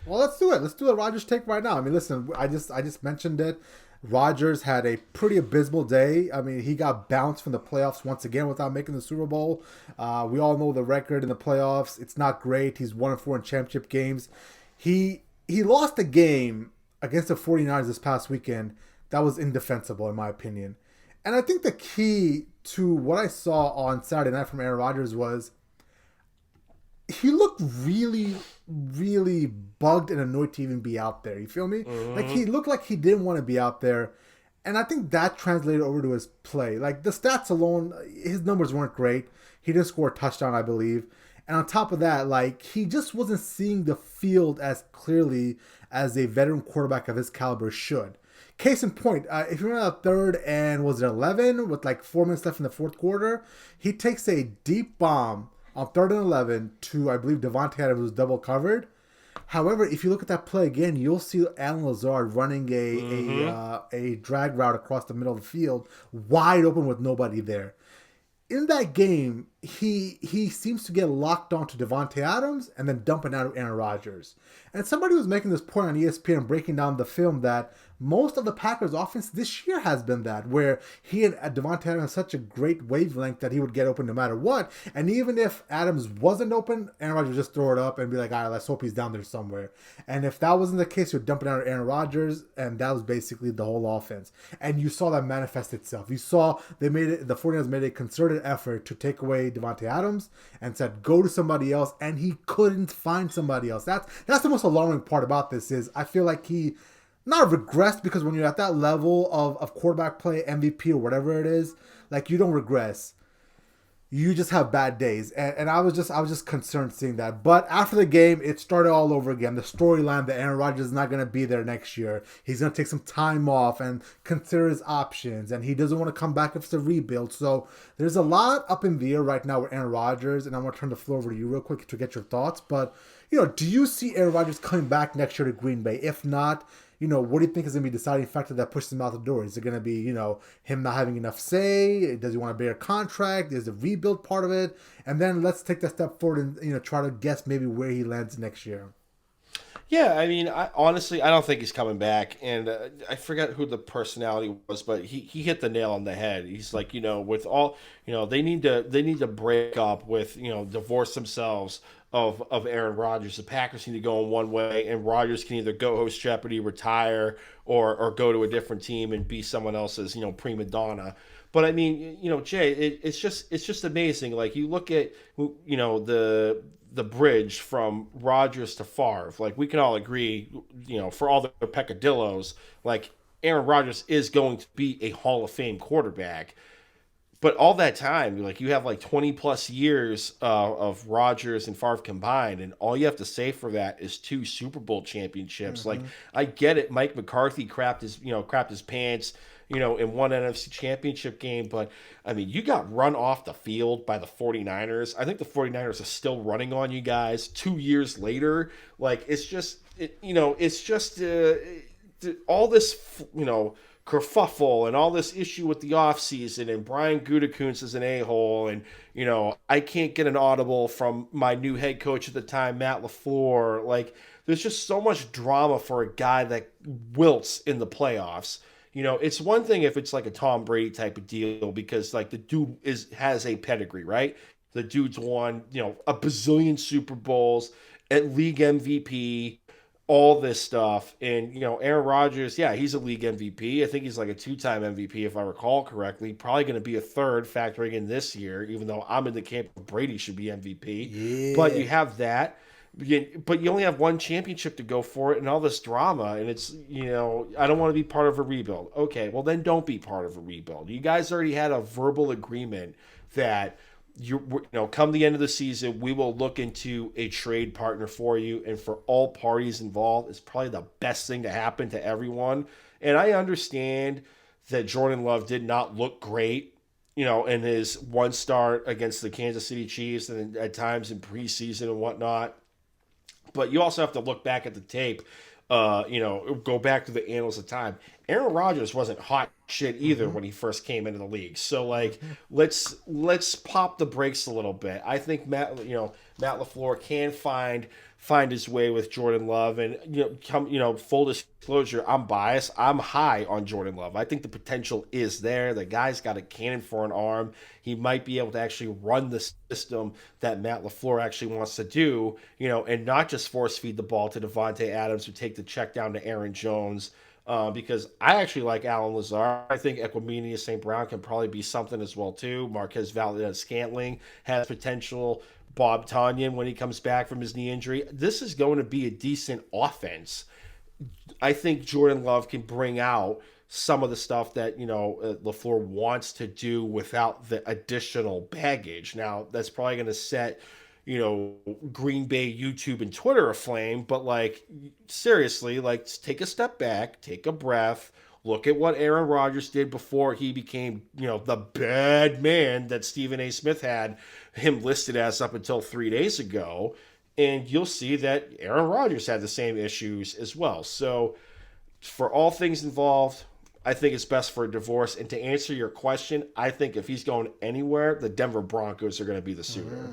Well, let's do it. Let's do a Rodgers take right now. I mean, listen, I just mentioned it. Rodgers had a pretty abysmal day. I mean, he got bounced from the playoffs once again without making the Super Bowl. We all know the record in the playoffs. It's not great. He's 1-4 in championship games. He lost a game against the 49ers this past weekend that was indefensible in my opinion. And I think the key to what I saw on Saturday night from Aaron Rodgers was he looked really, really bugged and annoyed to even be out there. You feel me? Like he looked like he didn't want to be out there. And I think that translated over to his play. Like the stats alone, his numbers weren't great. He didn't score a touchdown, I believe. And on top of that, like he just wasn't seeing the field as clearly as a veteran quarterback of his caliber should. Case in point, if you remember that third and was it 11 with like 4 minutes left in the fourth quarter, he takes a deep bomb on third and 11 to, I believe, Devontae Adams was double covered. However, if you look at that play again, you'll see Alan Lazard running a drag route across the middle of the field, wide open with nobody there. In that game, he seems to get locked onto Devontae Adams and then dumping out Aaron Rodgers. And somebody was making this point on ESPN breaking down the film that most of the Packers offense this year has been that, where he and Devontae Adams have such a great wavelength that he would get open no matter what. And even if Adams wasn't open, Aaron Rodgers would just throw it up and be like, all right, let's hope he's down there somewhere. And if that wasn't the case, you're dumping out Aaron Rodgers, and that was basically the whole offense. And you saw that manifest itself. You saw the 49ers made a concerted effort to take away Devontae Adams and said, go to somebody else, and he couldn't find somebody else. That's the most alarming part about this is I feel like he not regressed, because when you're at that level of quarterback play, MVP or whatever it is, like you don't regress. You just have bad days. And I was just concerned seeing that. But after the game, it started all over again. The storyline that Aaron Rodgers is not going to be there next year. He's going to take some time off and consider his options. And he doesn't want to come back if it's a rebuild. So there's a lot up in the air right now with Aaron Rodgers. And I'm going to turn the floor over to you real quick to get your thoughts. But, do you see Aaron Rodgers coming back next year to Green Bay? If not, what do you think is going to be the deciding factor that pushes him out the door? Is it going to be, him not having enough say? Does he want a bigger contract? Is the rebuild part of it? And then let's take that step forward and, try to guess maybe where he lands next year. Yeah, I mean, honestly, I don't think he's coming back. And I forget who the personality was, but he hit the nail on the head. He's like, with all, they need to break up with, divorce themselves of Aaron Rodgers. The Packers need to go in one way, and Rodgers can either go host Jeopardy, retire, or go to a different team and be someone else's, prima donna. But I mean, Jay, it's just amazing. Like you look at, the bridge from Rodgers to Favre. Like we can all agree, for all the peccadillos, like Aaron Rodgers is going to be a Hall of Fame quarterback. But all that time, like you have like 20 plus years of Rodgers and Favre combined, and all you have to say for that is 2 Super Bowl championships. Mm-hmm. Like I get it, Mike McCarthy crapped his pants, in one NFC championship game, but I mean, you got run off the field by the 49ers. I think the 49ers are still running on you guys 2 years later. Like it's just all this, kerfuffle and all this issue with the offseason, and Brian Gutekunst is an a-hole, and I can't get an audible from my new head coach at the time, Matt LaFleur. Like there's just so much drama for a guy that wilts in the playoffs. It's one thing if it's like a Tom Brady type of deal, because like the dude has a pedigree, right? The dude's won, a bazillion Super Bowls, at league MVP, all this stuff. And, Aaron Rodgers, yeah, he's a league MVP. I think he's like a 2-time MVP, if I recall correctly. Probably going to be a third factoring in this year, even though I'm in the camp of Brady should be MVP. Yeah. But you have that. But you only have one championship to go for it, and all this drama. And it's, I don't want to be part of a rebuild. Okay, well, then don't be part of a rebuild. You guys already had a verbal agreement that come the end of the season, we will look into a trade partner for you, and for all parties involved, it's probably the best thing to happen to everyone. And I understand that Jordan Love did not look great, in his one start against the Kansas City Chiefs and at times in preseason and whatnot. But you also have to look back at the tape, go back to the annals of time. Aaron Rodgers wasn't hot shit either when he first came into the league. So like, let's pop the brakes a little bit. I think Matt LaFleur can find find his way with Jordan Love. And full disclosure, I'm biased. I'm high on Jordan Love. I think the potential is there. The guy's got a cannon for an arm. He might be able to actually run the system that Matt LaFleur actually wants to do, and not just force feed the ball to Devontae Adams or take the check down to Aaron Jones. Because I actually like Alan Lazard. I think Equimania St. Brown can probably be something as well too. Marquez Valdez-Scantling has potential. Bob Tonyan when he comes back from his knee injury. This is going to be a decent offense. I think Jordan Love can bring out some of the stuff that LaFleur wants to do without the additional baggage. Now that's probably going to set Green Bay YouTube and Twitter aflame, but seriously, take a step back, take a breath, look at what Aaron Rodgers did before he became the bad man that Stephen A. Smith had him listed as up until 3 days ago, and you'll see that Aaron Rodgers had the same issues as well. So for all things involved, I think it's best for a divorce. And to answer your question, I think if he's going anywhere, the Denver Broncos are going to be the suitor.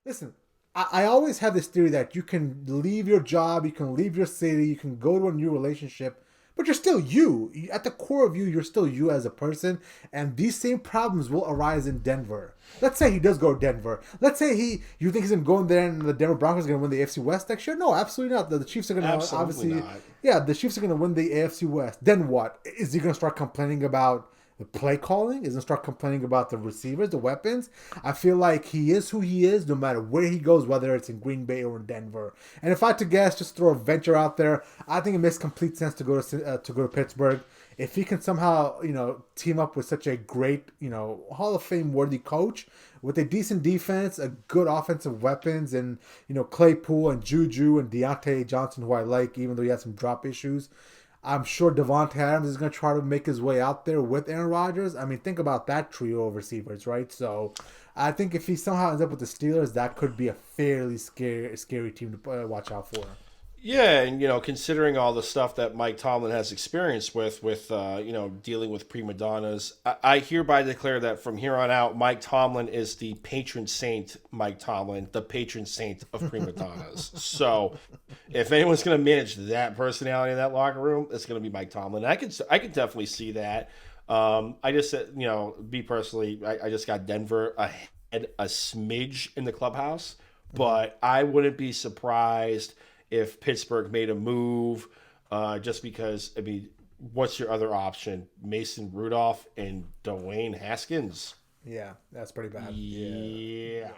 Listen, I always have this theory that you can leave your job, you can leave your city, you can go to a new relationship, but you're still you. At the core of you, you're still you as a person, and these same problems will arise in Denver. Let's say he does go to Denver. Let's say you think he's going to go in there and the Denver Broncos are going to win the AFC West next year? No, absolutely not. The Chiefs are going to obviously... Not. Yeah, the Chiefs are going to win the AFC West. Then what? Is he going to start complaining about the play calling? Is he going to start complaining about the receivers, the weapons? I feel like he is who he is no matter where he goes, whether it's in Green Bay or in Denver. And if I had to guess, just throw a venture out there, I think it makes complete sense to go to Pittsburgh. If he can somehow, team up with such a great, Hall of Fame worthy coach with a decent defense, a good offensive weapons, and, Claypool and Juju and Deontay Johnson, who I like, even though he has some drop issues, I'm sure Devontae Adams is going to try to make his way out there with Aaron Rodgers. I mean, think about that trio of receivers, right? So I think if he somehow ends up with the Steelers, that could be a fairly scary team to watch out for. Yeah, and considering all the stuff that Mike Tomlin has experience with dealing with prima donnas, I hereby declare that from here on out, Mike Tomlin is the patron saint. Mike Tomlin, the patron saint of prima donnas. So, if anyone's going to manage that personality in that locker room, it's going to be Mike Tomlin. I can definitely see that. I just said, me personally, I just got Denver ahead a smidge in the clubhouse, but I wouldn't be surprised if Pittsburgh made a move, just because, what's your other option? Mason Rudolph and Dwayne Haskins? Yeah, that's pretty bad. Yeah.